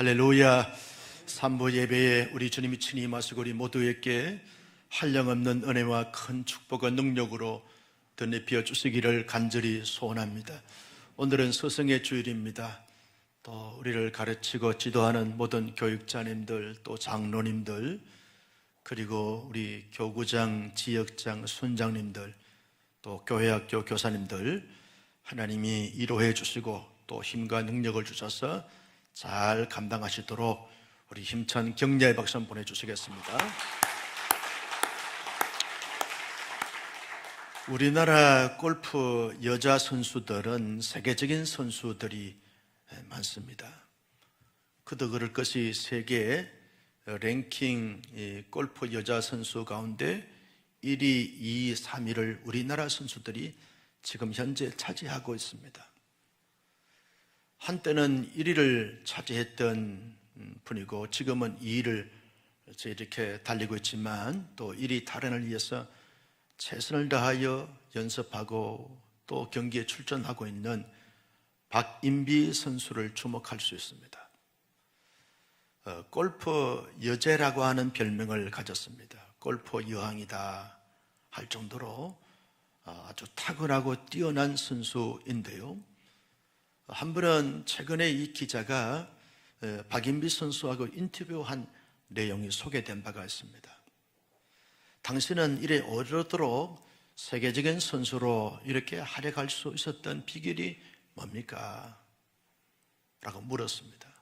할렐루야. 삼부 예배에 우리 주님이 친히 임하시고 우리 모두에게 한량없는 은혜와 큰 축복과 능력으로 덧입혀 주시기를 간절히 소원합니다. 오늘은 스승의 주일입니다. 또 우리를 가르치고 지도하는 모든 교육자님들, 또 장로님들, 그리고 우리 교구장, 지역장, 순장님들, 또 교회학교 교사님들, 하나님이 위로해 주시고 또 힘과 능력을 주셔서 잘 감당하시도록 우리 힘찬 격려의 박수 한번 보내주시겠습니다. 우리나라 골프 여자 선수들은 세계적인 선수들이 많습니다. 그도 그럴 것이 세계 랭킹 골프 여자 선수 가운데 1위, 2위, 3위를 우리나라 선수들이 지금 현재 차지하고 있습니다. 한때는 1위를 차지했던 분이고 지금은 2위를 이렇게 달리고 있지만 또 1위 탈환을 위해서 최선을 다하여 연습하고 또 경기에 출전하고 있는 박인비 선수를 주목할 수 있습니다. 골프 여제라고 하는 별명을 가졌습니다. 골프 여왕이다 할 정도로 아주 탁월하고 뛰어난 선수인데요. 한 번은 최근에 이 기자가 박인비 선수하고 인터뷰한 내용이 소개된 바가 있습니다. 당신은 이래 오래도록 세계적인 선수로 이렇게 활약할 수 있었던 비결이 뭡니까? 라고 물었습니다.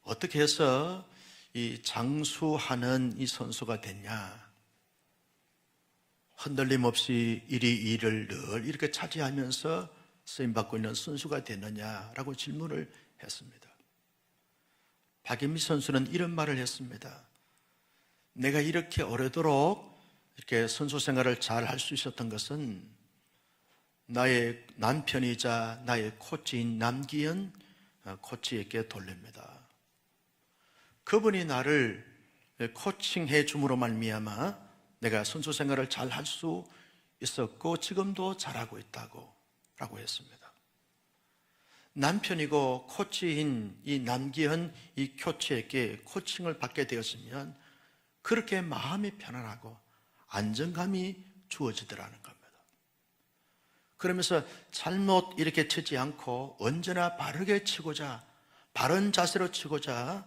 어떻게 해서 이 장수하는 이 선수가 됐냐? 흔들림 없이 1위, 2위를 늘 이렇게 차지하면서 쓰임받고 있는 선수가 되느냐라고 질문을 했습니다. 박인비 선수는 이런 말을 했습니다. 내가 이렇게 오래도록 이렇게 선수 생활을 잘 할 수 있었던 것은 나의 남편이자 나의 코치인 남기현 코치에게 돌립니다. 그분이 나를 코칭해 줌으로 말미암아 내가 선수 생활을 잘 할 수 있었고 지금도 잘하고 있다고 라고 했습니다. 남편이고 코치인 이 남기현 이 코치에게 코칭을 받게 되었으면 그렇게 마음이 편안하고 안정감이 주어지더라는 겁니다. 그러면서 잘못 이렇게 치지 않고 언제나 바르게 치고자, 바른 자세로 치고자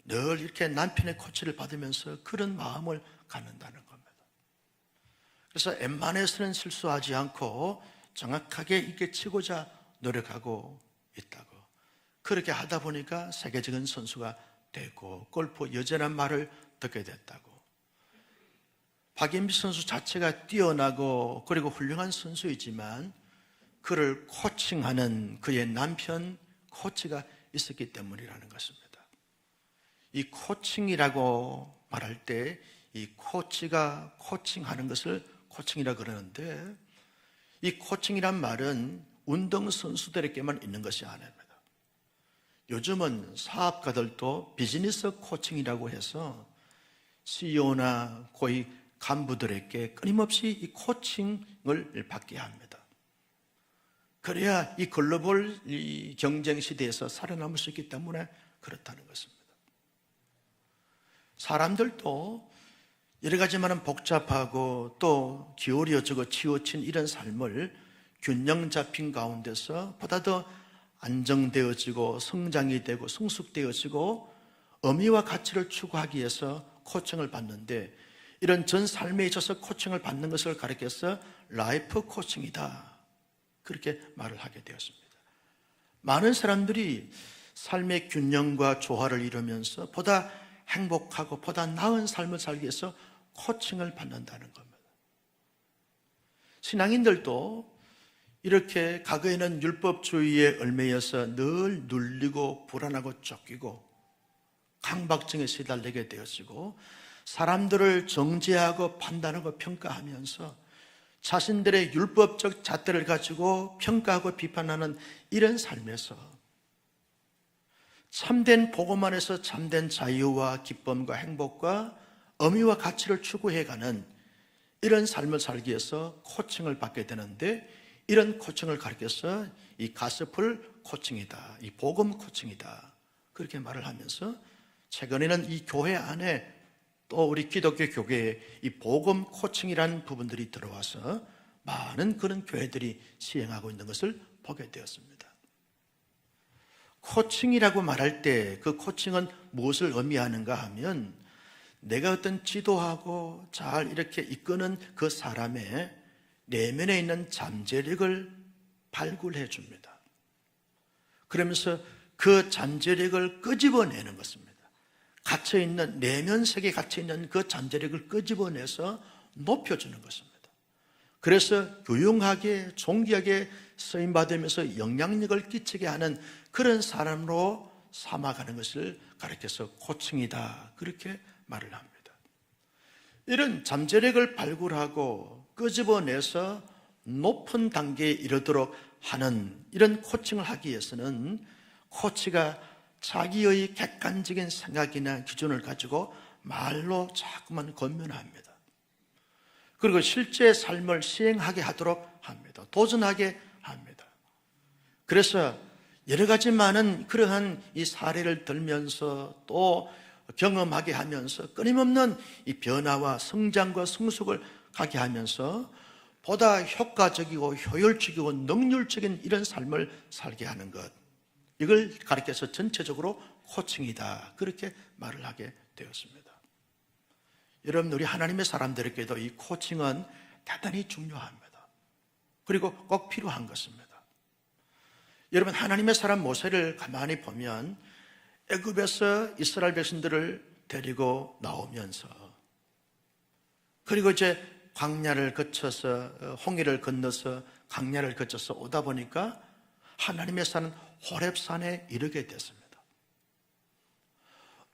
늘 이렇게 남편의 코치를 받으면서 그런 마음을 갖는다는 겁니다. 그래서 웬만해서는 실수하지 않고 정확하게 이렇게 치고자 노력하고 있다고. 그렇게 하다 보니까 세계적인 선수가 되고 골프 여제란 말을 듣게 됐다고. 박인비 선수 자체가 뛰어나고 그리고 훌륭한 선수이지만 그를 코칭하는 그의 남편 코치가 있었기 때문이라는 것입니다. 이 코칭이라고 말할 때 이 코치가 코칭하는 것을 코칭이라고 그러는데 이 코칭이란 말은 운동선수들에게만 있는 것이 아닙니다. 요즘은 사업가들도 비즈니스 코칭이라고 해서 CEO나 고위 간부들에게 끊임없이 이 코칭을 받게 합니다. 그래야 이 글로벌 이 경쟁 시대에서 살아남을 수 있기 때문에 그렇다는 것입니다. 사람들도 여러 가지만은 복잡하고 또 기울여지고 치우친 이런 삶을 균형 잡힌 가운데서 보다 더 안정되어지고 성장이 되고 성숙되어지고 의미와 가치를 추구하기 위해서 코칭을 받는데 이런 전 삶에 있어서 코칭을 받는 것을 가리켜서 라이프 코칭이다 그렇게 말을 하게 되었습니다. 많은 사람들이 삶의 균형과 조화를 이루면서 보다 행복하고 보다 나은 삶을 살기 위해서 코칭을 받는다는 겁니다. 신앙인들도 이렇게 과거에는 율법주의에 얽매여서 늘 눌리고 불안하고 쫓기고 강박증에 시달리게 되었고 사람들을 정죄하고 판단하고 평가하면서 자신들의 율법적 잣대를 가지고 평가하고 비판하는 이런 삶에서 참된 복음 안에서 참된 자유와 기쁨과 행복과 의미와 가치를 추구해가는 이런 삶을 살기 위해서 코칭을 받게 되는데 이런 코칭을 가르쳐서 이 가스펠 코칭이다, 이 복음 코칭이다 그렇게 말을 하면서 최근에는 이 교회 안에 또 우리 기독교 교계에 이 복음 코칭이라는 부분들이 들어와서 많은 그런 교회들이 시행하고 있는 것을 보게 되었습니다. 코칭이라고 말할 때 그 코칭은 무엇을 의미하는가 하면 내가 어떤 지도하고 잘 이렇게 이끄는 그 사람의 내면에 있는 잠재력을 발굴해 줍니다. 그러면서 그 잠재력을 끄집어내는 것입니다. 갇혀있는, 내면 세계에 갇혀있는 그 잠재력을 끄집어내서 높여주는 것입니다. 그래서 유용하게, 존귀하게 쓰임받으면서 영향력을 끼치게 하는 그런 사람으로 삼아가는 것을 가르쳐서 코칭이다, 그렇게 말을 합니다. 이런 잠재력을 발굴하고 끄집어내서 높은 단계에 이르도록 하는 이런 코칭을 하기 위해서는 코치가 자기의 객관적인 생각이나 기준을 가지고 말로 자꾸만 권면합니다. 그리고 실제 삶을 시행하게 하도록 합니다. 도전하게 합니다. 그래서 여러 가지 많은 그러한 이 사례를 들면서 또 경험하게 하면서 끊임없는 이 변화와 성장과 성숙을 가게 하면서 보다 효과적이고 효율적이고 능률적인 이런 삶을 살게 하는 것, 이걸 가르쳐서 전체적으로 코칭이다, 그렇게 말을 하게 되었습니다. 여러분, 우리 하나님의 사람들에게도 이 코칭은 대단히 중요합니다. 그리고 꼭 필요한 것입니다. 여러분, 하나님의 사람 모세를 가만히 보면 애굽에서 이스라엘 백성들을 데리고 나오면서, 그리고 이제 광야를 거쳐서 홍해를 건너서 광야를 거쳐서 오다 보니까 하나님의 산 호렙산에 이르게 됐습니다.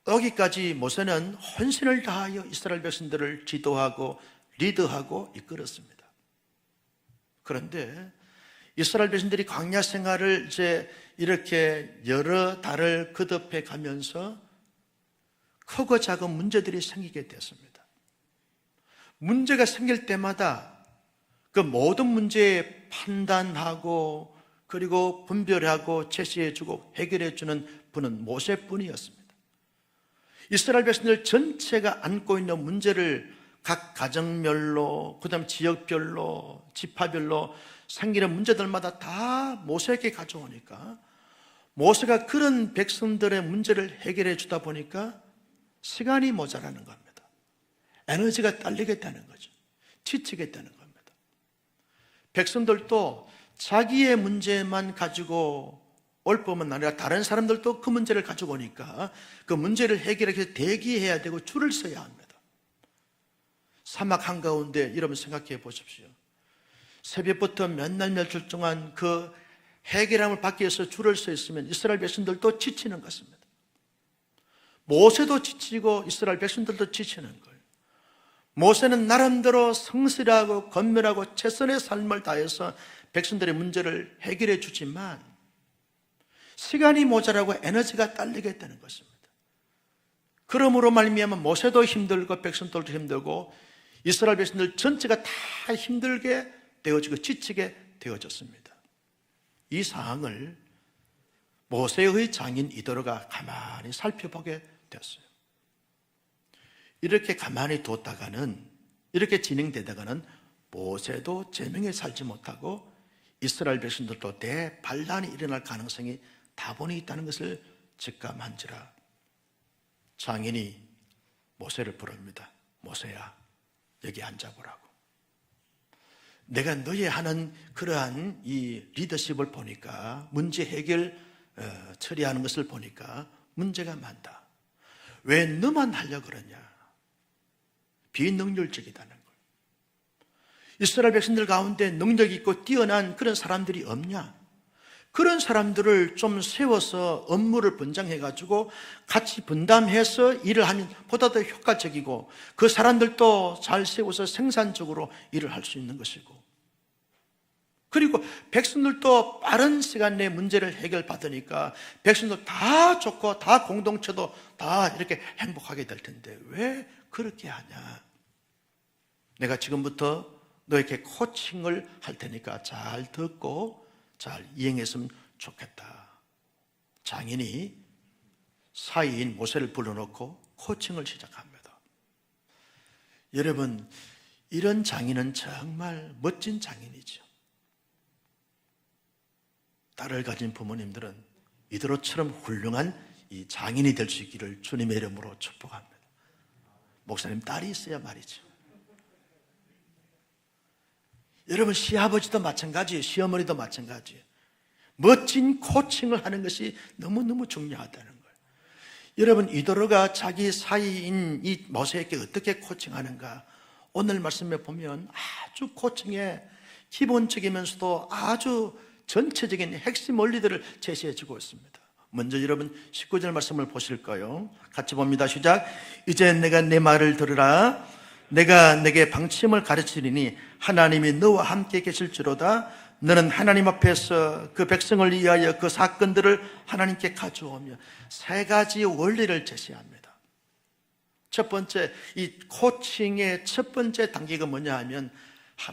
여기까지 모세는 헌신을 다하여 이스라엘 백성들을 지도하고 리드하고 이끌었습니다. 그런데 이스라엘 백성들이 광야 생활을 이제 이렇게 여러 달을 거듭해 가면서 크고 작은 문제들이 생기게 됐습니다. 문제가 생길 때마다 그 모든 문제에 판단하고 그리고 분별하고 제시해주고 해결해주는 분은 모세뿐이었습니다. 이스라엘 백성들 전체가 안고 있는 문제를 각 가정별로, 그 다음 지역별로, 지파별로 생기는 문제들마다 다 모세에게 가져오니까 모세가 그런 백성들의 문제를 해결해 주다 보니까 시간이 모자라는 겁니다. 에너지가 딸리게 되는 거죠. 지치게 되는 겁니다. 백성들도 자기의 문제만 가지고 올 뿐만 아니라 다른 사람들도 그 문제를 가지고 오니까 그 문제를 해결하기 위해서 대기해야 되고 줄을 서야 합니다. 사막 한가운데 여러분 생각해 보십시오. 새벽부터 몇 날 며칠 동안 그 해결함을 받기 위해서 줄을 서 있으면 이스라엘 백성들도 지치는 것입니다. 모세도 지치고 이스라엘 백성들도 지치는 거예요. 모세는 나름대로 성실하고 건면하고 최선의 삶을 다해서 백성들의 문제를 해결해 주지만 시간이 모자라고 에너지가 딸리게 되는 것입니다. 그러므로 말미암아 모세도 힘들고 백성들도 힘들고 이스라엘 백성들 전체가 다 힘들게 되어지고 지치게 되어졌습니다. 이 상황을 모세의 장인 이도로가 가만히 살펴보게 됐어요. 이렇게 가만히 뒀다가는, 이렇게 진행되다가는 모세도 제명에 살지 못하고 이스라엘 백성들도 대반란이 일어날 가능성이 다분히 있다는 것을 직감한지라 장인이 모세를 부릅니다. 모세야, 여기 앉아보라고. 내가 너의 하는 그러한 이 리더십을 보니까, 문제 해결 처리하는 것을 보니까 문제가 많다. 왜 너만 하려고 그러냐? 비능률적이다는 걸. 이스라엘 백성들 가운데 능력 있고 뛰어난 그런 사람들이 없냐? 그런 사람들을 좀 세워서 업무를 분장해가지고 같이 분담해서 일을 하면 보다 더 효과적이고 그 사람들도 잘 세워서 생산적으로 일을 할 수 있는 것이고, 그리고 백성들도 빠른 시간 내에 문제를 해결받으니까 백성들 다 좋고 다 공동체도 다 이렇게 행복하게 될 텐데 왜 그렇게 하냐? 내가 지금부터 너에게 코칭을 할 테니까 잘 듣고 잘 이행했으면 좋겠다. 장인이 사이인 모세를 불러놓고 코칭을 시작합니다. 여러분, 이런 장인은 정말 멋진 장인이죠. 딸을 가진 부모님들은 이대로처럼 훌륭한 이 장인이 될 수 있기를 주님의 이름으로 축복합니다. 목사님 딸이 있어야 말이죠. 여러분, 시아버지도 마찬가지예요. 시어머니도 마찬가지예요. 멋진 코칭을 하는 것이 너무너무 중요하다는 거예요. 여러분, 이도로가 자기 사이인 이 모세에게 어떻게 코칭하는가? 오늘 말씀에 보면 아주 코칭의 기본적이면서도 아주 전체적인 핵심 원리들을 제시해 주고 있습니다. 먼저 여러분 19절 말씀을 보실까요? 같이 봅니다. 시작. 이제 내가 내 말을 들으라. 내가 내게 방침을 가르치리니 하나님이 너와 함께 계실지로다. 너는 하나님 앞에서 그 백성을 위하여 그 사건들을 하나님께 가져오며 세 가지 원리를 제시합니다. 첫 번째, 이 코칭의 첫 번째 단계가 뭐냐 하면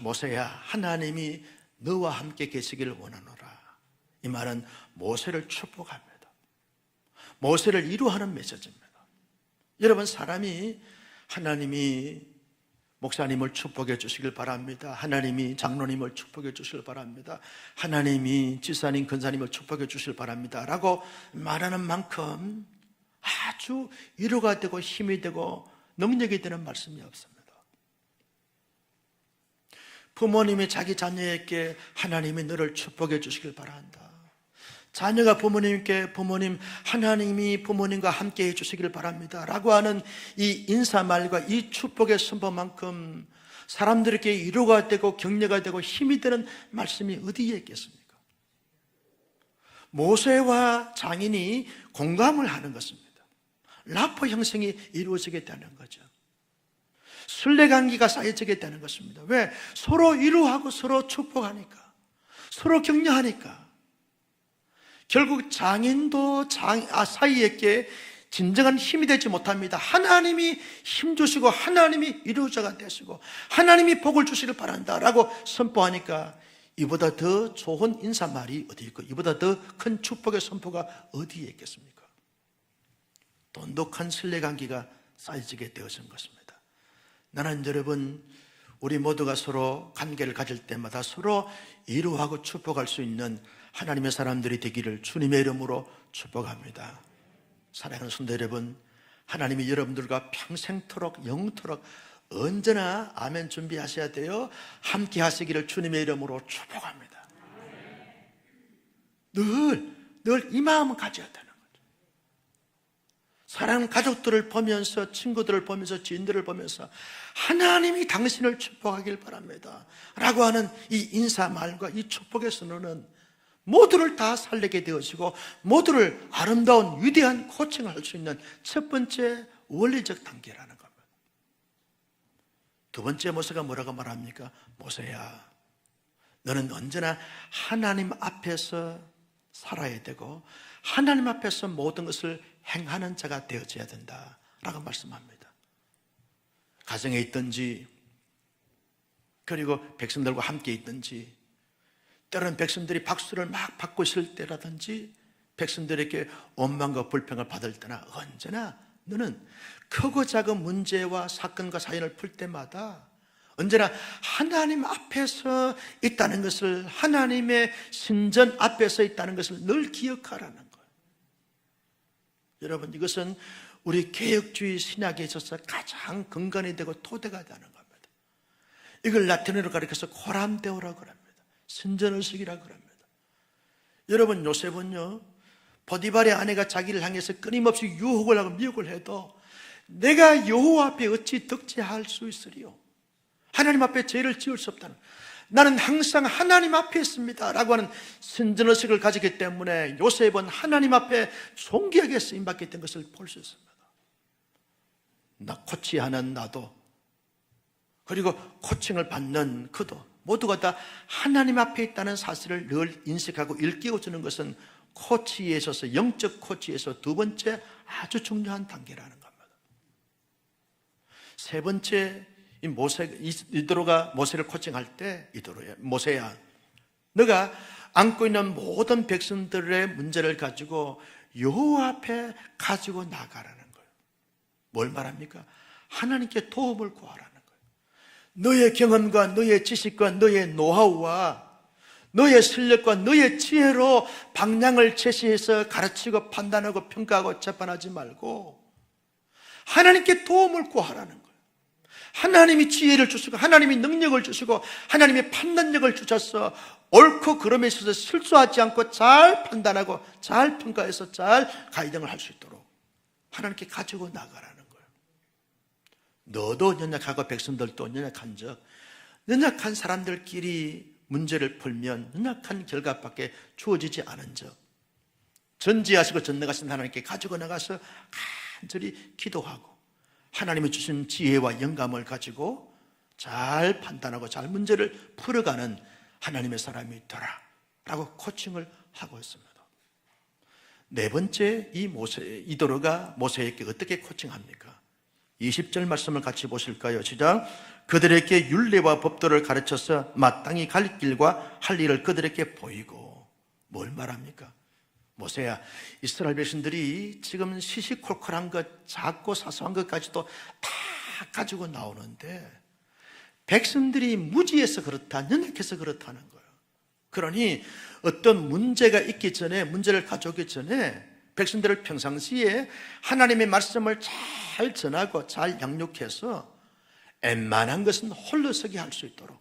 모세야, 하나님이 너와 함께 계시기를 원하노라. 이 말은 모세를 축복합니다. 모세를 위로하는 메시지입니다. 여러분, 사람이 하나님이 목사님을 축복해 주시길 바랍니다. 하나님이 장로님을 축복해 주시길 바랍니다. 하나님이 지사님, 근사님을 축복해 주시길 바랍니다 라고 말하는 만큼 아주 위로가 되고 힘이 되고 능력이 되는 말씀이 없습니다. 부모님이 자기 자녀에게 하나님이 너를 축복해 주시길 바란다. 자녀가 부모님께 부모님, 하나님이 부모님과 함께 해주시기를 바랍니다 라고 하는 이 인사말과 이 축복의 선포만큼 사람들에게 위로가 되고 격려가 되고 힘이 되는 말씀이 어디에 있겠습니까? 모세와 장인이 공감을 하는 것입니다. 라포 형성이 이루어지게 되는 거죠. 신뢰관계가 쌓여지게 되는 것입니다. 왜? 서로 위로하고 서로 축복하니까, 서로 격려하니까. 결국 장인도 사이에게 진정한 힘이 되지 못합니다. 하나님이 힘주시고 하나님이 위로자가 되시고 하나님이 복을 주시길 바란다 라고 선포하니까 이보다 더 좋은 인사말이 어디 있고 이보다 더 큰 축복의 선포가 어디에 있겠습니까? 돈독한 신뢰관계가 쌓여지게 되어진 것입니다. 나는 여러분, 우리 모두가 서로 관계를 가질 때마다 서로 위로하고 축복할 수 있는 하나님의 사람들이 되기를 주님의 이름으로 축복합니다. 사랑하는 성도 여러분, 하나님이 여러분들과 평생토록 영토록 언제나 아멘 준비하셔야 돼요. 함께 하시기를 주님의 이름으로 축복합니다. 늘 이 마음을 가져야 되는 거죠. 사랑하는 가족들을 보면서, 친구들을 보면서, 지인들을 보면서 하나님이 당신을 축복하길 바랍니다 라고 하는 이 인사말과 이 축복의 선언은 모두를 다 살리게 되어지고 모두를 아름다운 위대한 코칭을 할 수 있는 첫 번째 원리적 단계라는 겁니다. 두 번째 모세가 뭐라고 말합니까? 모세야, 너는 언제나 하나님 앞에서 살아야 되고 하나님 앞에서 모든 것을 행하는 자가 되어져야 된다 라고 말씀합니다. 가정에 있든지 그리고 백성들과 함께 있든지 때로는 백성들이 박수를 막 받고 있을 때라든지 백성들에게 원망과 불평을 받을 때나 언제나 너는 크고 작은 문제와 사건과 사연을 풀 때마다 언제나 하나님 앞에서 있다는 것을, 하나님의 신전 앞에서 있다는 것을 늘 기억하라는 거예요. 여러분, 이것은 우리 개혁주의 신학에 있어서 가장 근간이 되고 토대가 되는 겁니다. 이걸 라틴어로 가리켜서 코람데오라고 합니다. 신전의식이라고 합니다. 여러분, 요셉은요, 보디발의 아내가 자기를 향해서 끊임없이 유혹을 하고 미혹을 해도 내가 여호와 앞에 어찌 덕지할 수 있으리요? 하나님 앞에 죄를 지을 수 없다는, 나는 항상 하나님 앞에 있습니다 라고 하는 신전의식을 가지기 때문에 요셉은 하나님 앞에 존귀하게 쓰임받게 된 것을 볼 수 있습니다. 코치하는 나도, 그리고 코칭을 받는 그도 모두가 다 하나님 앞에 있다는 사실을 늘 인식하고 일깨워주는 것은 코치에 있어서, 영적 코치에서 두 번째 아주 중요한 단계라는 겁니다. 세 번째, 이도로가 모세를 코칭할 때, 모세야, 너가 안고 있는 모든 백성들의 문제를 가지고 여호와 앞에 가지고 나가라는 거예요. 뭘 말합니까? 하나님께 도움을 구하라는 거예요. 너의 경험과 너의 지식과 너의 노하우와 너의 실력과 너의 지혜로 방향을 제시해서 가르치고 판단하고 평가하고 재판하지 말고 하나님께 도움을 구하라는 거예요. 하나님이 지혜를 주시고 하나님이 능력을 주시고 하나님이 판단력을 주셔서 옳고 그름에 있어서 실수하지 않고 잘 판단하고 잘 평가해서 잘 가이딩을 할 수 있도록 하나님께 가지고 나가라는 거예요. 너도 연약하고 백성들도 연약한 적, 연약한 사람들끼리 문제를 풀면 연약한 결과밖에 주어지지 않은 적, 전지하시고 전능하신 하나님께 가지고 나가서 간절히 기도하고 하나님이 주신 지혜와 영감을 가지고 잘 판단하고 잘 문제를 풀어가는 하나님의 사람이 되라 라고 코칭을 하고 있습니다. 네 번째, 이도로가 모세에게 어떻게 코칭합니까? 20절 말씀을 같이 보실까요? 시작. 그들에게 율례와 법도를 가르쳐서 마땅히 갈 길과 할 일을 그들에게 보이고. 뭘 말합니까? 모세야, 이스라엘 백성들이 지금 시시콜콜한 것, 작고 사소한 것까지도 다 가지고 나오는데 백성들이 무지해서 그렇다, 연약해서 그렇다는 거예요. 그러니 어떤 문제가 있기 전에, 문제를 가져오기 전에 백성들을 평상시에 하나님의 말씀을 잘 전하고 잘 양육해서 웬만한 것은 홀로 서게 할 수 있도록,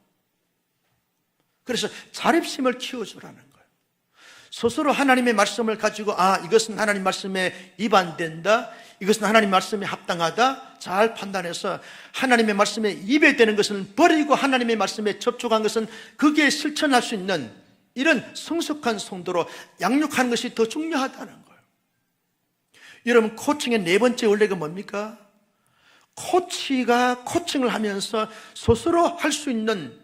그래서 자립심을 키워주라는 거예요. 스스로 하나님의 말씀을 가지고 이것은 하나님 말씀에 위반된다, 이것은 하나님 말씀에 합당하다 잘 판단해서 하나님의 말씀에 위배되는 것은 버리고 하나님의 말씀에 접촉한 것은 그게 실천할 수 있는 이런 성숙한 성도로 양육하는 것이 더 중요하다는 거예요. 여러분, 코칭의 네 번째 원리가 뭡니까? 코치가 코칭을 하면서 스스로 할 수 있는,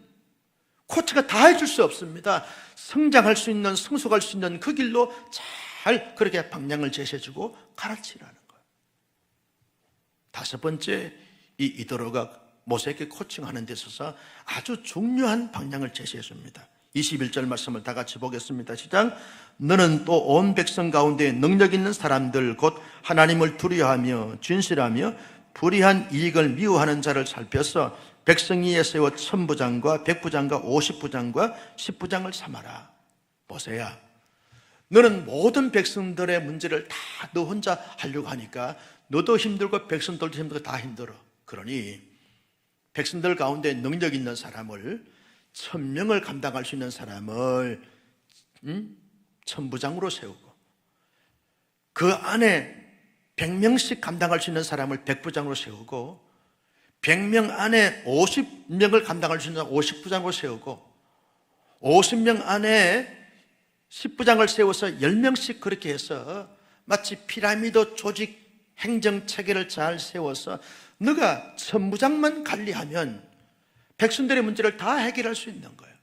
코치가 다 해줄 수 없습니다. 성장할 수 있는, 성숙할 수 있는 그 길로 잘 그렇게 방향을 제시해주고 가르치라는 거예요. 다섯 번째, 이 이도로가 모세에게 코칭하는 데 있어서 아주 중요한 방향을 제시해줍니다. 21절 말씀을 다 같이 보겠습니다. 시작. 너는 또 온 백성 가운데 능력 있는 사람들 곧 하나님을 두려워하며 진실하며 불의한 이익을 미워하는 자를 살펴서 백성 위에 세워 1000부장과 100부장과 50부장과 10부장을 삼아라. 모세야, 너는 모든 백성들의 문제를 다 너 혼자 하려고 하니까 너도 힘들고 백성들도 힘들고 다 힘들어. 그러니 백성들 가운데 능력 있는 사람을, 1000명을 감당할 수 있는 사람을 1000부장으로 세우고, 그 안에 100명씩 감당할 수 있는 사람을 100부장으로 세우고, 100명 안에 50명을 감당할 수 있는 50부장으로 세우고, 50명 안에 10부장을 세워서 10명씩 그렇게 해서 마치 피라미드 조직 행정 체계를 잘 세워서 너가 1000부장만 관리하면 백성들의 문제를 다 해결할 수 있는 거예요.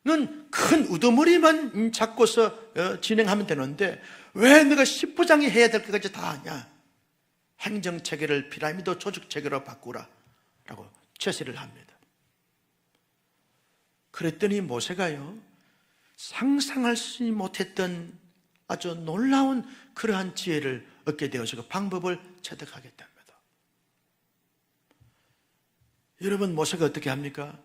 넌 큰 우두머리만 잡고서 진행하면 되는데 왜 너가 10부장이 해야 될 것까지 다 하냐? 행정체계를 피라미드 조직체계로 바꾸라 라고 제시를 합니다. 그랬더니 모세가요, 상상할 수 못했던 아주 놀라운 그러한 지혜를 얻게 되어지고 방법을 체득하게 됩니다. 여러분, 모세가 어떻게 합니까?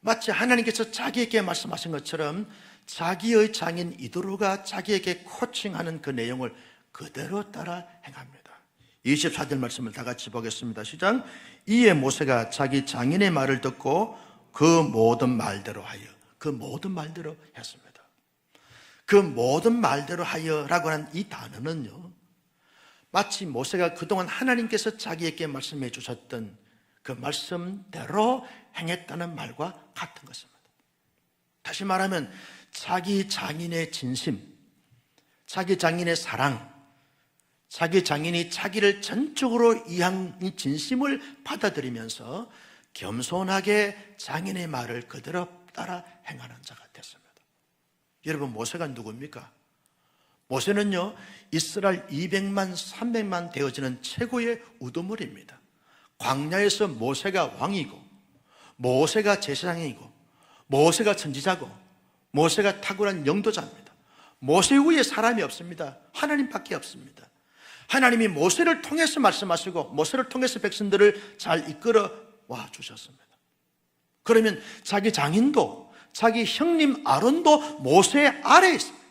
마치 하나님께서 자기에게 말씀하신 것처럼 자기의 장인 이도로가 자기에게 코칭하는 그 내용을 그대로 따라 행합니다. 24절 말씀을 다 같이 보겠습니다. 시작. 이에 모세가 자기 장인의 말을 듣고 그 모든 말대로 하여, 그 모든 말대로 했습니다. 그 모든 말대로 하여라고 하는 이 단어는요, 마치 모세가 그동안 하나님께서 자기에게 말씀해 주셨던 그 말씀대로 행했다는 말과 같은 것입니다. 다시 말하면 자기 장인의 진심, 자기 장인의 사랑, 자기 장인이 자기를 전적으로 이한 이 진심을 받아들이면서 겸손하게 장인의 말을 그대로 따라 행하는 자가 됐습니다. 여러분, 모세가 누굽니까? 모세는요, 이스라엘 200만, 300만 되어지는 최고의 우두머리입니다. 광야에서 모세가 왕이고, 모세가 제사장이고, 모세가 선지자고, 모세가 탁월한 영도자입니다. 모세 위에 사람이 없습니다. 하나님밖에 없습니다. 하나님이 모세를 통해서 말씀하시고 모세를 통해서 백성들을 잘 이끌어 와 주셨습니다. 그러면 자기 장인도, 자기 형님 아론도 모세 아래에 있습니다.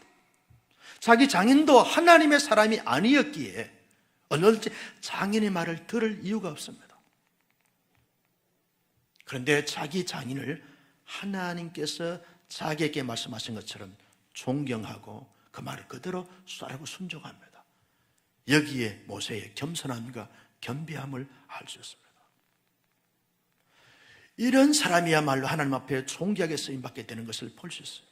자기 장인도 하나님의 사람이 아니었기에 얼마든지 장인의 말을 들을 이유가 없습니다. 그런데 자기 장인을 하나님께서 자기에게 말씀하신 것처럼 존경하고 그 말을 그대로 쏴라고 순종합니다. 여기에 모세의 겸손함과 겸비함을 알 수 있습니다. 이런 사람이야말로 하나님 앞에 존귀하게 쓰임받게 되는 것을 볼 수 있어요.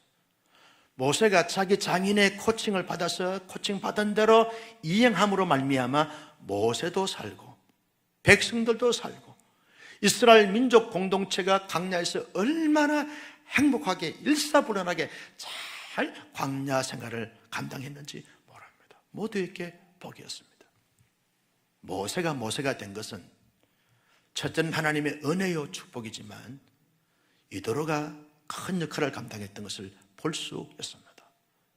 모세가 자기 장인의 코칭을 받아서 코칭 받은 대로 이행함으로 말미암아 모세도 살고 백성들도 살고 이스라엘 민족 공동체가 광야에서 얼마나 행복하게 일사불란하게 잘 광야 생활을 감당했는지 모릅니다. 모두에게 복이었습니다. 모세가 된 것은 첫째는 하나님의 은혜요 축복이지만 이도로가 큰 역할을 감당했던 것을 볼 수 있습니다.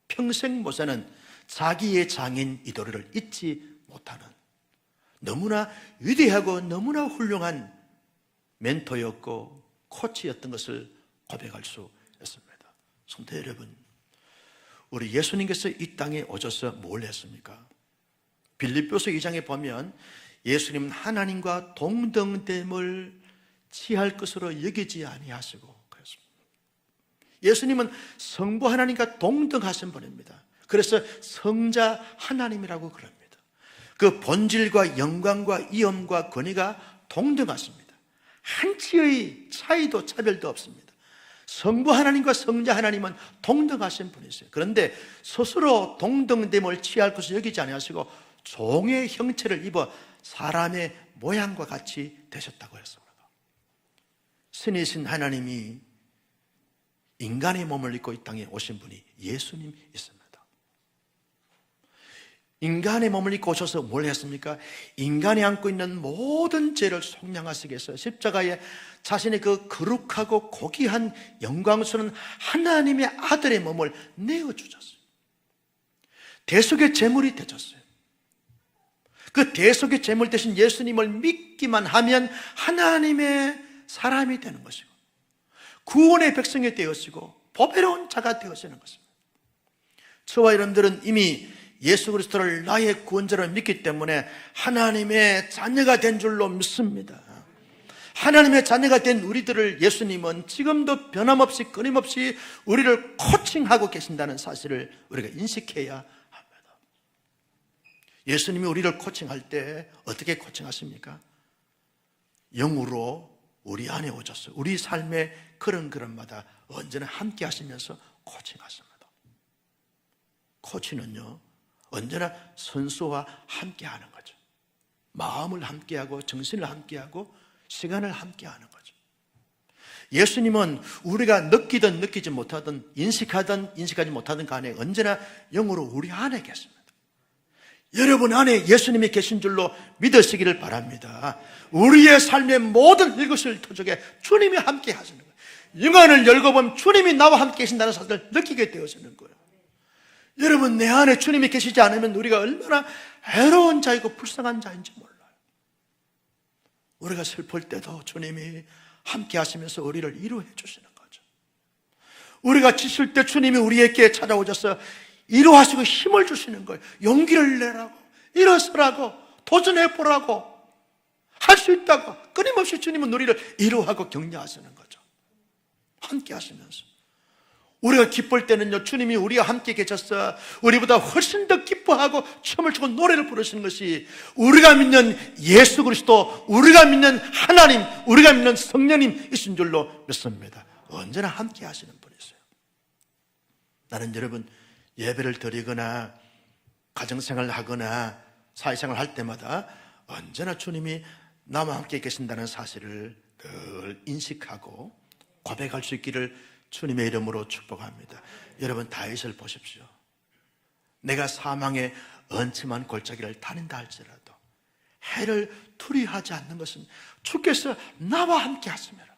평생 모세는 자기의 장인 이도로를 잊지 못하는 너무나 위대하고 너무나 훌륭한 멘토였고 코치였던 것을 고백할 수 있습니다. 성도 여러분, 우리 예수님께서 이 땅에 오셔서 뭘 했습니까? 빌립보서 2장에 보면 예수님은 하나님과 동등됨을 취할 것으로 여기지 아니하시고 그랬습니다. 예수님은 성부 하나님과 동등하신 분입니다. 그래서 성자 하나님이라고 그럽니다. 그 본질과 영광과 위엄과 권위가 동등하십니다. 한치의 차이도 차별도 없습니다. 성부 하나님과 성자 하나님은 동등하신 분이세요. 그런데 스스로 동등됨을 취할 것을 여기지 아니하시고 종의 형체를 입어 사람의 모양과 같이 되셨다고 했습니다. 신이신 하나님이 인간의 몸을 입고 이 땅에 오신 분이 예수님 있습니다. 인간의 몸을 입고 오셔서 뭘 했습니까? 인간이 안고 있는 모든 죄를 속량하시기 위해서 십자가에 자신의 그 거룩하고 고귀한 영광스러운 하나님의 아들의 몸을 내어주셨어요. 대속의 제물이 되셨어요. 그 대속의 제물 대신 예수님을 믿기만 하면 하나님의 사람이 되는 것이고 구원의 백성이 되어지고 보배로운 자가 되어지는 것입니다. 저와 여러분들은 이미 예수 그리스도를 나의 구원자로 믿기 때문에 하나님의 자녀가 된 줄로 믿습니다. 하나님의 자녀가 된 우리들을 예수님은 지금도 변함없이 끊임없이 우리를 코칭하고 계신다는 사실을 우리가 인식해야 합니다. 예수님이 우리를 코칭할 때 어떻게 코칭하십니까? 영으로 우리 안에 오셔서 우리 삶의 그런마다 언제나 함께 하시면서 코칭하십니다. 코치는요 언제나 선수와 함께하는 거죠. 마음을 함께하고 정신을 함께하고 시간을 함께하는 거죠. 예수님은 우리가 느끼든 느끼지 못하든 인식하든 인식하지 못하든 간에 언제나 영으로 우리 안에 계십니다. 여러분 안에 예수님이 계신 줄로 믿으시기를 바랍니다. 우리의 삶의 모든 일것을 토족해 주님이 함께 하시는 거예요. 영안을 열고 보면 주님이 나와 함께 계신다는 사실을 느끼게 되어지는 거예요. 여러분 내 안에 주님이 계시지 않으면 우리가 얼마나 외로운 자이고 불쌍한 자인지 몰라요. 우리가 슬플 때도 주님이 함께 하시면서 우리를 위로해 주시는 거죠. 우리가 지칠 때 주님이 우리에게 찾아오셔서 위로하시고 힘을 주시는 거예요. 용기를 내라고, 일어서라고, 도전해보라고, 할 수 있다고 끊임없이 주님은 우리를 위로하고 격려하시는 거죠. 함께 하시면서 우리가 기쁠 때는요 주님이 우리와 함께 계셔서 우리보다 훨씬 더 기뻐하고 춤을 추고 노래를 부르시는 것이 우리가 믿는 예수 그리스도, 우리가 믿는 하나님, 우리가 믿는 성령님이신 줄로 믿습니다. 언제나 함께 하시는 분이세요. 나는 여러분 예배를 드리거나 가정생활을 하거나 사회생활을 할 때마다 언제나 주님이 나와 함께 계신다는 사실을 늘 인식하고 고백할 수 있기를 주님의 이름으로 축복합니다. 여러분 다윗을 보십시오. 내가 사망의 은침한 골짜기를 다닌다 할지라도 해를 두려워하지 않는 것은 주께서 나와 함께 하심이라.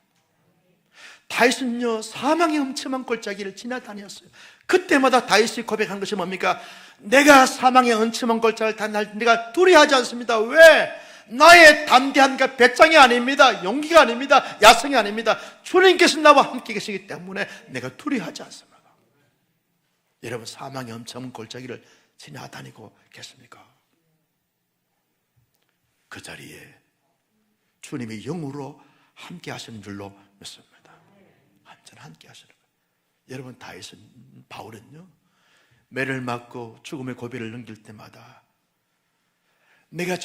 다윗은요 사망의 음침한 골짜기를 지나다녔어요. 그때마다 다윗이 고백한 것이 뭡니까? 내가 사망의 은침한 골짜기를 다날 내가 두려워하지 않습니다. 왜? 나의 담대함과 배짱이 아닙니다. 용기가 아닙니다. 야성이 아닙니다. 주님께서 나와 함께 계시기 때문에 내가 두려워하지 않습니다. 여러분, 사망의 엄청난 골짜기를 지나다니고 계십니까? 그 자리에 주님이 영으로 함께 하시는 줄로 믿습니다. 완전 함께 하시는 거예요. 여러분, 다윗은, 바울은요, 매를 맞고 죽음의 고비를 넘길 때마다 내가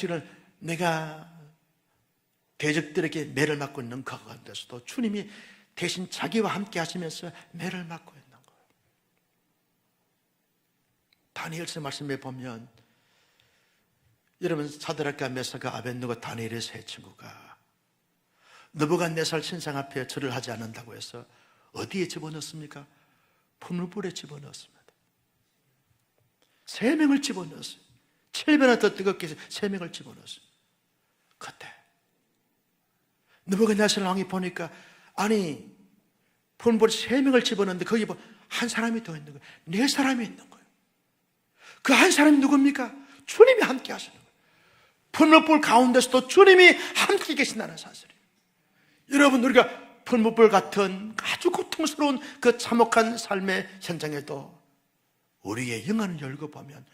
대적들에게 매를 맞고 있는 그 가운데서도 주님이 대신 자기와 함께 하시면서 매를 맞고 있는 거예요. 다니엘서 말씀에 보면, 여러분, 사드락과 메사가 아벳느고 다니엘의 세 친구가 느부갓네살 신상 앞에 절을 하지 않는다고 해서 어디에 집어넣습니까? 풀무불에 집어넣었습니다. 3명을 집어넣었어요. 7배나 더 뜨겁게 해서 3명을 집어넣었어요. 그때 느부갓네살 왕이 보니까, 아니, 풀무불에 3명을 집어넣는데 거기 한 사람이 더 있는 거예요. 4사람이 있는 거예요. 그 한 사람이 누굽니까? 주님이 함께 하시는 거예요. 풀무불 가운데서도 주님이 함께 계신다는 사실이에요. 여러분, 우리가 풀무불 같은 아주 고통스러운 그 참혹한 삶의 현장에도 우리의 영안을 열고 보면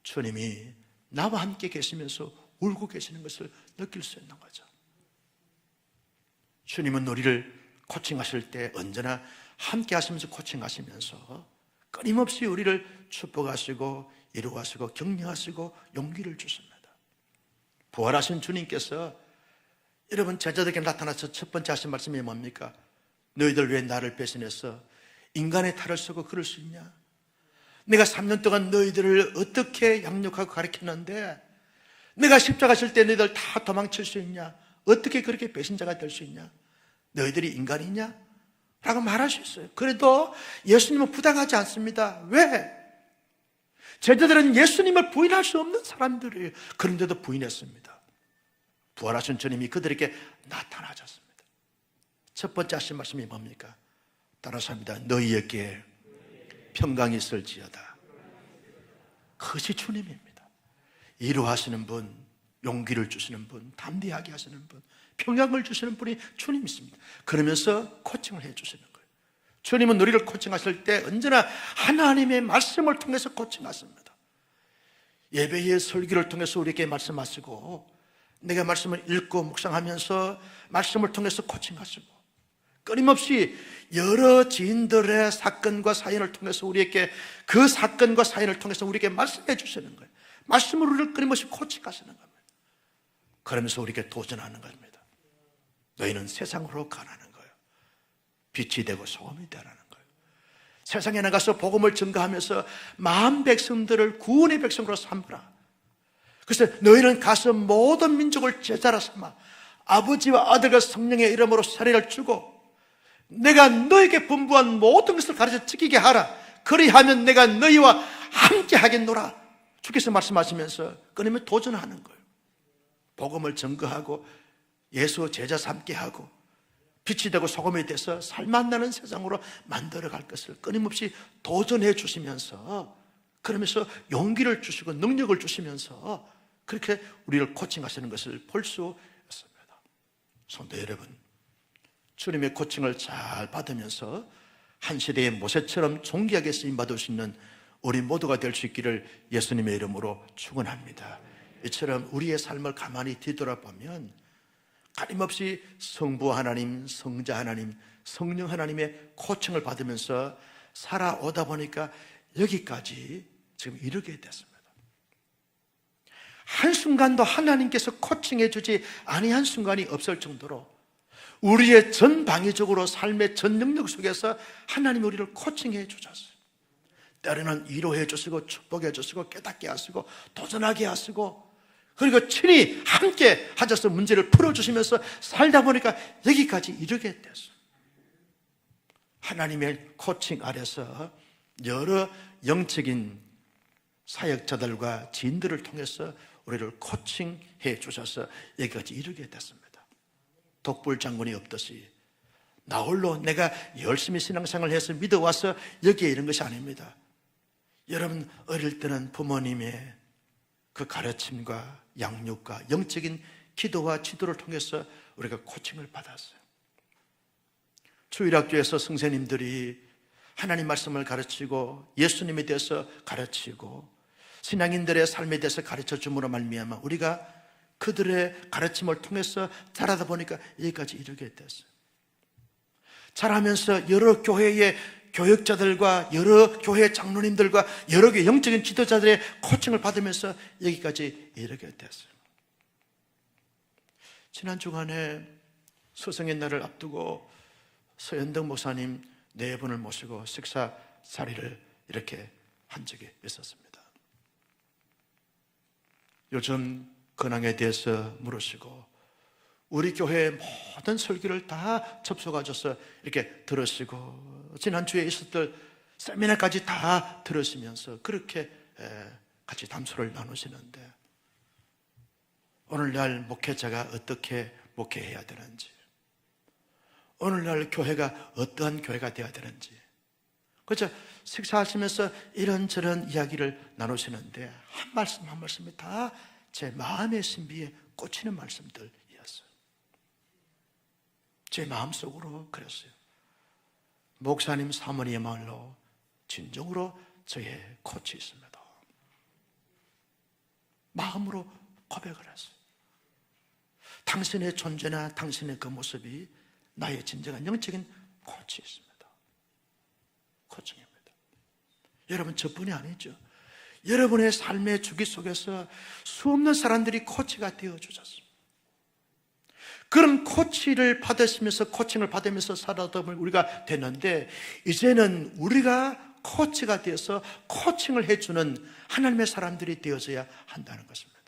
주님이 나와 함께 계시면서 울고 계시는 것을 느낄 수 있는 거죠. 주님은 우리를 코칭하실 때 언제나 함께 하시면서 코칭하시면서 끊임없이 우리를 축복하시고 이루하시고 격려하시고 용기를 주십니다. 부활하신 주님께서 여러분, 제자들에게 나타나서 첫 번째 하신 말씀이 뭡니까? 너희들 왜 나를 배신해서 인간의 탈을 쓰고 그럴 수 있냐? 내가 3년 동안 너희들을 어떻게 양육하고 가르쳤는데 내가 십자가 질 때 너희들 다 도망칠 수 있냐? 어떻게 그렇게 배신자가 될 수 있냐? 너희들이 인간이냐? 라고 말할 수 있어요. 그래도 예수님은 부당하지 않습니다. 왜? 제자들은 예수님을 부인할 수 없는 사람들이에요. 그런데도 부인했습니다. 부활하신 주님이 그들에게 나타나셨습니다. 첫 번째 하신 말씀이 뭡니까? 따라서 합니다. 너희에게 평강이 있을지어다. 그것이 주님입니다. 위로하시는 분, 용기를 주시는 분, 담대하게 하시는 분, 평강을 주시는 분이 주님이십니다. 그러면서 코칭을 해주시는 거예요. 주님은 우리를 코칭하실 때 언제나 하나님의 말씀을 통해서 코칭하십니다. 예배의 설교를 통해서 우리에게 말씀하시고, 내가 말씀을 읽고 묵상하면서 말씀을 통해서 코칭하시고, 끊임없이 여러 지인들의 사건과 사연을 통해서 우리에게, 그 사건과 사연을 통해서 우리에게 말씀해 주시는 거예요. 말씀으로 우리를 끊임없이 코칭하시는 겁니다. 그러면서 우리에게 도전하는 겁니다. 너희는 세상으로 가라는 거예요. 빛이 되고 소금이 되라는 거예요. 세상에 나가서 복음을 증거하면서 마음 백성들을 구원의 백성으로 삼으라. 그래서 너희는 가서 모든 민족을 제자로 삼아 아버지와 아들과 성령의 이름으로 세례를 주고 내가 너에게 분부한 모든 것을 가르쳐 지키게 하라. 그리하면 내가 너희와 함께 하겠노라. 주께서 말씀하시면서 끊임없이 도전하는 거예요. 복음을 증거하고 예수 제자 삼게 하고 빛이 되고 소금이 돼서 살맛나는 세상으로 만들어갈 것을 끊임없이 도전해 주시면서, 그러면서 용기를 주시고 능력을 주시면서 그렇게 우리를 코칭하시는 것을 볼 수 있습니다. 성도 여러분, 주님의 코칭을 잘 받으면서 한 시대의 모세처럼 존귀하게 쓰임받을 수 있는 우리 모두가 될 수 있기를 예수님의 이름으로 축원합니다. 이처럼 우리의 삶을 가만히 뒤돌아보면 끊임없이 성부 하나님, 성자 하나님, 성령 하나님의 코칭을 받으면서 살아오다 보니까 여기까지 지금 이르게 됐습니다. 한순간도 하나님께서 코칭해 주지 아니한 순간이 없을 정도로 우리의 전방위적으로 삶의 전 영역 속에서 하나님이 우리를 코칭해 주셨어요. 때로는 위로해 주시고 축복해 주시고 깨닫게 하시고 도전하게 하시고, 그리고 친히 함께 하셔서 문제를 풀어주시면서 살다 보니까 여기까지 이르게 됐어요. 하나님의 코칭 아래서 여러 영적인 사역자들과 지인들을 통해서 우리를 코칭해 주셔서 여기까지 이르게 됐습니다. 독불 장군이 없듯이 나 홀로 내가 열심히 신앙생활을 해서 믿어와서 여기에 이런 것이 아닙니다. 여러분 어릴 때는 부모님의 그 가르침과 양육과 영적인 기도와 지도를 통해서 우리가 코칭을 받았어요. 주일학교에서 선생님들이 하나님 말씀을 가르치고 예수님에 대해서 가르치고 신앙인들의 삶에 대해서 가르쳐 줌으로 말미암아 우리가 그들의 가르침을 통해서 자라다 보니까 여기까지 이르게 됐어요. 자라면서 여러 교회의 교역자들과 여러 교회 장로님들과 여러 개 영적인 지도자들의 코칭을 받으면서 여기까지 이르게 됐어요. 지난 주간에 스승의 날을 앞두고 서현덕 목사님 4분을 모시고 식사 자리를 이렇게 한 적이 있었습니다. 요즘 근황에 대해서 물으시고 우리 교회의 모든 설교를 다 접속하셔서 이렇게 들으시고 지난주에 있었던 세미나까지 다 들으시면서 그렇게 같이 담소를 나누시는데 오늘날 목회자가 어떻게 목회해야 되는지, 오늘날 교회가 어떠한 교회가 되어야 되는지, 그렇죠? 식사하시면서 이런저런 이야기를 나누시는데 한 말씀 한 말씀이 다 제 마음의 신비에 꽂히는 말씀들이었어요. 제 마음속으로 그랬어요. 목사님 사모님이야말로 진정으로 저의 코치 있습니다. 마음으로 고백을 했어요. 당신의 존재나 당신의 그 모습이 나의 진정한 영적인 코치 있습니다. 코칭입니다. 여러분 저뿐이 아니죠. 여러분의 삶의 주기 속에서 수없는 사람들이 코치가 되어주셨습니다. 그런 코치를 받으시면서 코칭을 받으면서 살아다 보면 우리가 되는데 이제는 우리가 코치가 되어서 코칭을 해주는 하나님의 사람들이 되어져야 한다는 것입니다.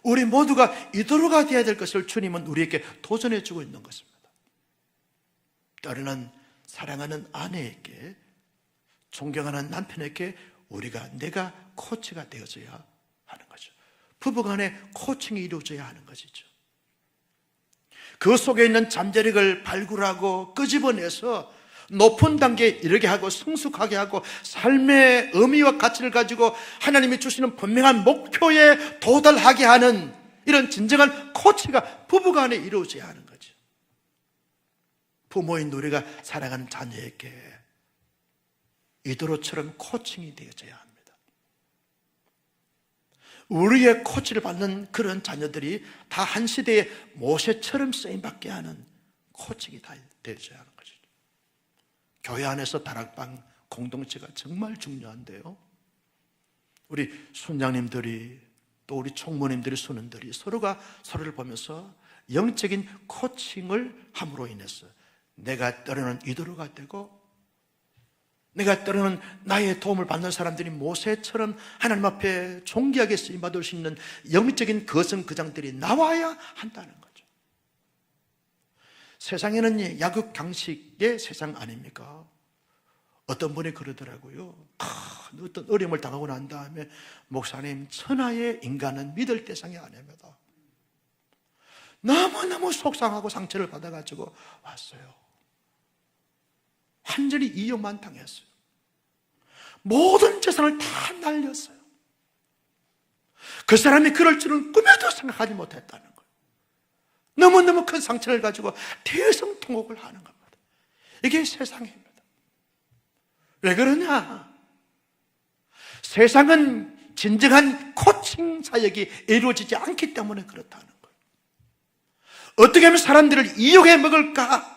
우리 모두가 이도로가 되어야 될 것을 주님은 우리에게 도전해 주고 있는 것입니다. 때로는 사랑하는 아내에게, 존경하는 남편에게 내가 코치가 되어져야 하는 거죠. 부부간에 코칭이 이루어져야 하는 것이죠. 그 속에 있는 잠재력을 발굴하고 끄집어내서 높은 단계에 이르게 하고 성숙하게 하고 삶의 의미와 가치를 가지고 하나님이 주시는 분명한 목표에 도달하게 하는 이런 진정한 코치가 부부간에 이루어져야 하는 거죠. 부모인 우리가 사랑하는 자녀에게 이도로처럼 코칭이 되어져야 합니다. 우리의 코치를 받는 그런 자녀들이 다 한 시대에 모세처럼 쓰임받게 하는 코칭이 다 되어져야 하는 거죠. 교회 안에서 다락방 공동체가 정말 중요한데요, 우리 순장님들이 또 우리 총무님들이 수능들이 서로가 서로를 보면서 영적인 코칭을 함으로 인해서 내가 때로는 이도로가 되고 내가 때로는 나의 도움을 받는 사람들이 모세처럼 하나님 앞에 존귀하게 쓰임받을 수 있는 영적인 거성거장들이 나와야 한다는 거죠. 세상에는 약육강식의 세상 아닙니까? 어떤 분이 그러더라고요. 어떤 어려움을 당하고 난 다음에 목사님, 천하의 인간은 믿을 대상이 아닙니다. 너무너무 속상하고 상처를 받아가지고 왔어요. 완전히 이용만 당했어요. 모든 재산을 다 날렸어요. 그 사람이 그럴 줄은 꿈에도 생각하지 못했다는 거예요. 너무너무 큰 상처를 가지고 대성통곡을 하는 겁니다. 이게 세상입니다. 왜 그러냐? 세상은 진정한 코칭 사역이 이루어지지 않기 때문에 그렇다는 거예요. 어떻게 하면 사람들을 이용해 먹을까?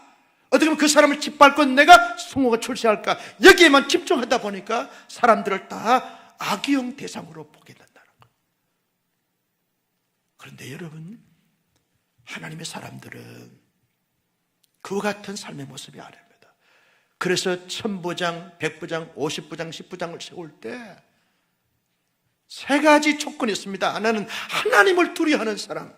어떻게 보면 그 사람을 짓밟고 내가 숭고가 출세할까? 여기에만 집중하다 보니까 사람들을 다 악용 대상으로 보게 된다는 거예요. 그런데 여러분, 하나님의 사람들은 그와 같은 삶의 모습이 아닙니다. 그래서 1000부장, 100부장, 50부장, 10부장을 세울 때 3가지 조건이 있습니다. 하나는 하나님을 두려워하는 사람,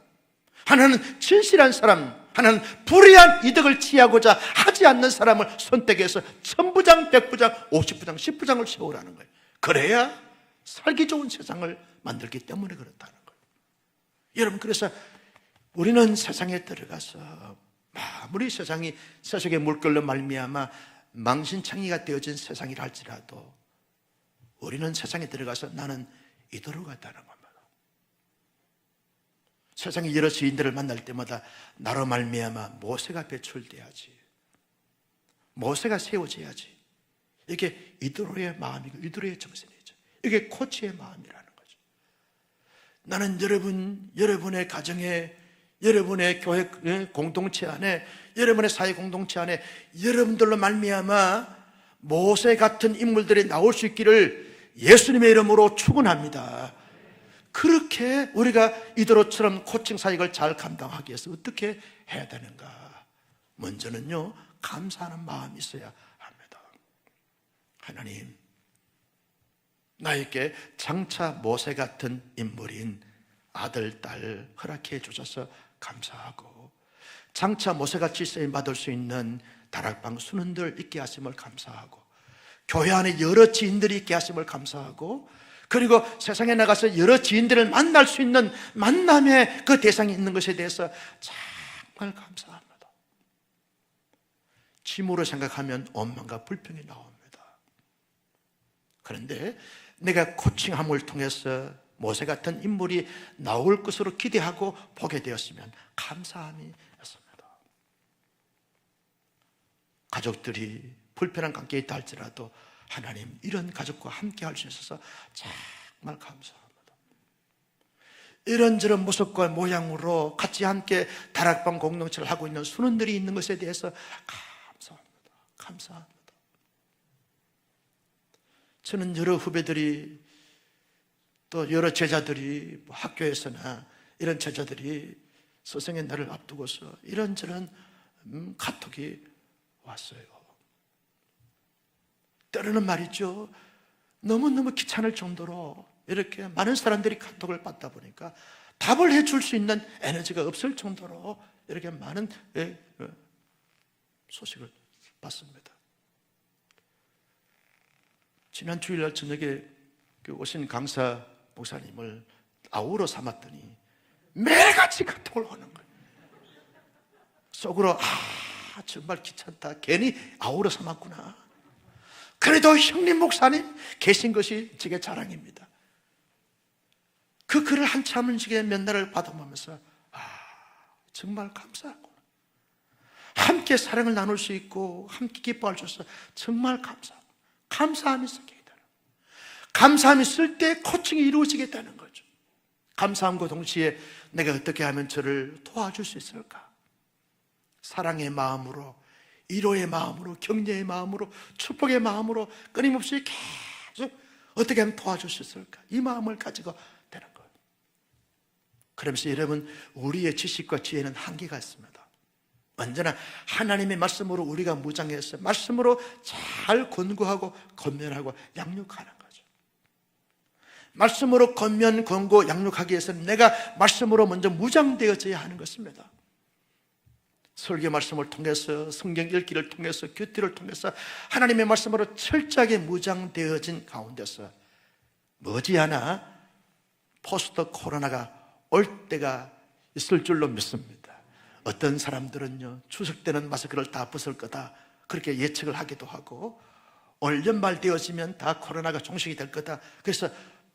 하나는 진실한 사람, 하나는 불의한 이득을 취하고자 하지 않는 사람을 선택해서 1000부장, 100부장, 50부장, 10부장을 세우라는 거예요. 그래야 살기 좋은 세상을 만들기 때문에 그렇다는 거예요. 여러분, 그래서 우리는 세상에 들어가서 아무리 세상이 세속의 물결로 말미암아 망신창이가 되어진 세상이라 할지라도 우리는 세상에 들어가서 나는 이도로 갔다는 겁니다. 세상의 여러 지인들을 만날 때마다 나로 말미암아 모세가 배출돼야지, 모세가 세워져야지. 이게 이도로의 마음이고 이도로의 정신이죠. 이게 코치의 마음이라는 거죠. 나는 여러분의 가정에, 여러분의 교회 공동체 안에, 여러분의 사회 공동체 안에 여러분들로 말미암아 모세 같은 인물들이 나올 수 있기를 예수님의 이름으로 축원합니다. 그렇게 우리가 이도로처럼 코칭 사역을 잘 감당하기 위해서 어떻게 해야 되는가? 먼저는요, 감사하는 마음이 있어야 합니다. 하나님, 나에게 장차 모세 같은 인물인 아들, 딸 허락해 주셔서 감사하고, 장차 모세같이 쓰임받을 수 있는 다락방 수는들 있게 하심을 감사하고, 교회 안에 여러 지인들이 있게 하심을 감사하고, 그리고 세상에 나가서 여러 지인들을 만날 수 있는 만남의 그 대상이 있는 것에 대해서 정말 감사합니다. 짐으로 생각하면 원망과 불평이 나옵니다. 그런데 내가 코칭함을 통해서 모세 같은 인물이 나올 것으로 기대하고 보게 되었으면 감사함이 있습니다. 가족들이 불편한 관계에 있다 할지라도 하나님, 이런 가족과 함께 할 수 있어서 정말 감사합니다. 이런저런 모습과 모양으로 같이 함께 다락방 공동체를 하고 있는 수는들이 있는 것에 대해서 감사합니다. 감사합니다. 저는 여러 후배들이, 또 여러 제자들이, 학교에서나 이런 제자들이 스승의 날을 앞두고서 이런저런 카톡이 왔어요. 때로는 말이죠, 너무너무 귀찮을 정도로 이렇게 많은 사람들이 카톡을 받다 보니까 답을 해줄 수 있는 에너지가 없을 정도로 이렇게 많은 소식을 받습니다. 지난 주일날 저녁에 오신 강사 목사님을 아우로 삼았더니 매일같이 카톡을 하는 거예요. 속으로 정말 귀찮다, 괜히 아우로 삼았구나. 그래도 형님 목사님 계신 것이 제게 자랑입니다. 그 글을 한참을 지게 몇 날을 받아보면서 정말 감사하구나. 함께 사랑을 나눌 수 있고 함께 기뻐할 수 있어서 정말 감사하고, 감사함이 있겠다는, 감사함이 있을 때 코칭이 이루어지겠다는 거죠. 감사함과 동시에 내가 어떻게 하면 저를 도와줄 수 있을까? 사랑의 마음으로, 위로의 마음으로, 격려의 마음으로, 축복의 마음으로 끊임없이 계속 어떻게 하면 도와줄 수 있을까? 이 마음을 가지고 되는 거예요. 그러면서 여러분, 우리의 지식과 지혜는 한계가 있습니다. 언제나 하나님의 말씀으로 우리가 무장해서 말씀으로 잘 권고하고 권면하고 양육하는 거죠. 말씀으로 권면, 권고, 양육하기 위해서는 내가 말씀으로 먼저 무장되어져야 하는 것입니다. 설교 말씀을 통해서, 성경 읽기를 통해서, 큐티를 통해서 하나님의 말씀으로 철저하게 무장되어진 가운데서 머지않아 포스트 코로나가 올 때가 있을 줄로 믿습니다. 어떤 사람들은요, 추석 때는 마스크를 다 벗을 거다, 그렇게 예측을 하기도 하고, 올 연말 되어지면 다 코로나가 종식이 될 거다, 그래서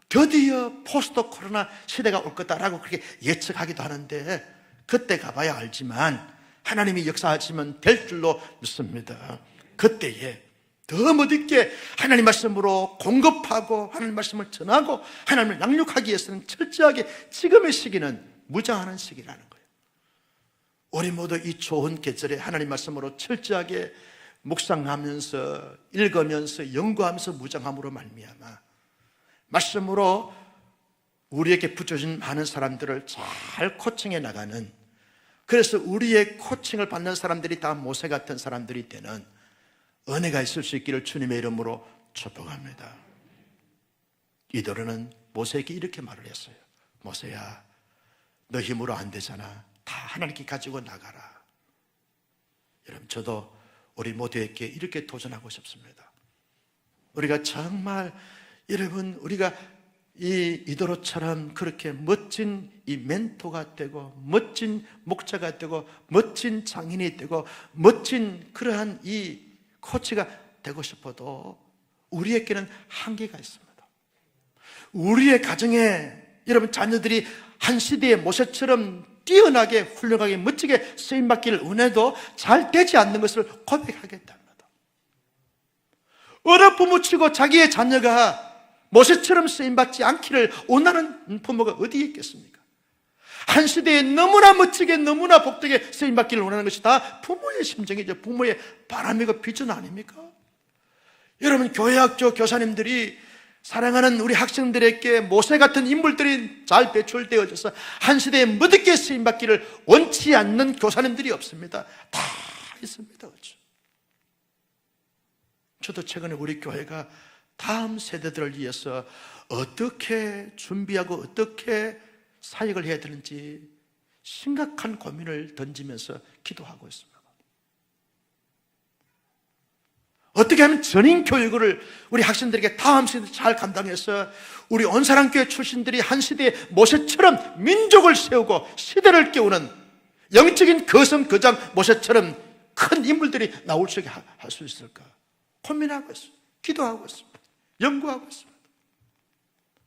드디어 포스트 코로나 시대가 올 거다라고 그렇게 예측하기도 하는데, 그때 가봐야 알지만 하나님이 역사하시면 될 줄로 믿습니다. 그때에 더 멋있게 하나님 말씀으로 공급하고 하나님 말씀을 전하고 하나님을 양육하기 위해서는 철저하게 지금의 시기는 무장하는 시기라는 거예요. 우리 모두 이 좋은 계절에 하나님 말씀으로 철저하게 묵상하면서, 읽으면서, 연구하면서 무장함으로 말미암아 말씀으로 우리에게 붙여진 많은 사람들을 잘 코칭해 나가는, 그래서 우리의 코칭을 받는 사람들이 다 모세 같은 사람들이 되는 은혜가 있을 수 있기를 주님의 이름으로 축복합니다. 이도로는 모세에게 이렇게 말을 했어요. 모세야, 너 힘으로 안 되잖아. 다 하나님께 가지고 나가라. 여러분, 저도 우리 모두에게 이렇게 도전하고 싶습니다. 우리가 정말, 여러분, 우리가 이도로처럼 그렇게 멋진 이 멘토가 되고 멋진 목자가 되고 멋진 장인이 되고 멋진 그러한 이 코치가 되고 싶어도 우리에게는 한계가 있습니다. 우리의 가정에 여러분 자녀들이 한 시대의 모세처럼 뛰어나게 훌륭하게 멋지게 쓰임받기를 원해도 잘 되지 않는 것을 고백하겠답니다. 어느 부모치고 자기의 자녀가 모세처럼 쓰임받지 않기를 원하는 부모가 어디에 있겠습니까? 한 시대에 너무나 멋지게 너무나 복되게 쓰임받기를 원하는 것이 다 부모의 심정이죠. 부모의 바람이고 비전 아닙니까? 여러분 교회학교 교사님들이 사랑하는 우리 학생들에게 모세 같은 인물들이 잘 배출되어져서 한 시대에 멋있게 쓰임받기를 원치 않는 교사님들이 없습니다. 다 있습니다. 그렇죠? 저도 최근에 우리 교회가 다음 세대들을 위해서 어떻게 준비하고 어떻게 사역을 해야 되는지 심각한 고민을 던지면서 기도하고 있습니다. 어떻게 하면 전인 교육을 우리 학생들에게 다음 세대 잘 감당해서 우리 온사랑교회 출신들이 한 시대에 모세처럼 민족을 세우고 시대를 깨우는 영적인 거성거장 모세처럼 큰 인물들이 나올 수 있게 할 수 있을까? 고민하고 있어요. 기도하고 있습니다. 연구하고 있습니다.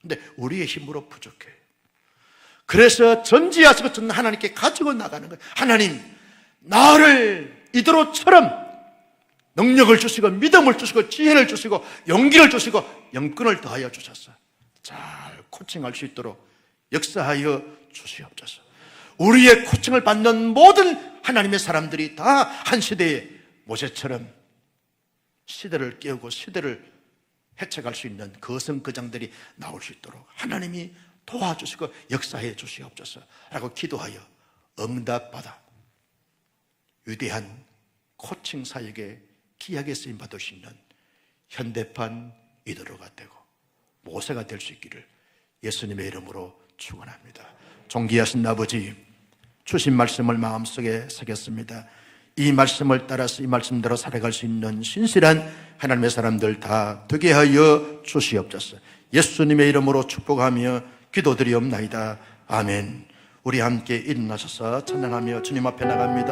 근데 우리의 힘으로 부족해요. 그래서 전지하시고 전 하나님께 가지고 나가는 거예요. 하나님, 나를 이대로처럼 능력을 주시고 믿음을 주시고 지혜를 주시고 용기를 주시고 영권을 더하여 주셔서 잘 코칭할 수 있도록 역사하여 주시옵소서. 우리의 코칭을 받는 모든 하나님의 사람들이 다 한 시대에 모세처럼 시대를 깨우고 시대를 해쳐갈 수 있는 거성거장들이 나올 수 있도록 하나님이 도와주시고 역사해 주시옵소서 라고 기도하여 응답받아 위대한 코칭 사역에 귀하게 쓰임받을 수 있는 현대판 이도로가 되고 모세가 될 수 있기를 예수님의 이름으로 축원합니다. 존귀하신 아버지, 주신 말씀을 마음속에 새겼습니다. 이 말씀을 따라서 이 말씀대로 살아갈 수 있는 신실한 하나님의 사람들 다 되게 하여 주시옵소서. 예수님의 이름으로 축복하며 기도드리옵나이다. 아멘. 우리 함께 일어나셔서 찬양하며 주님 앞에 나갑니다.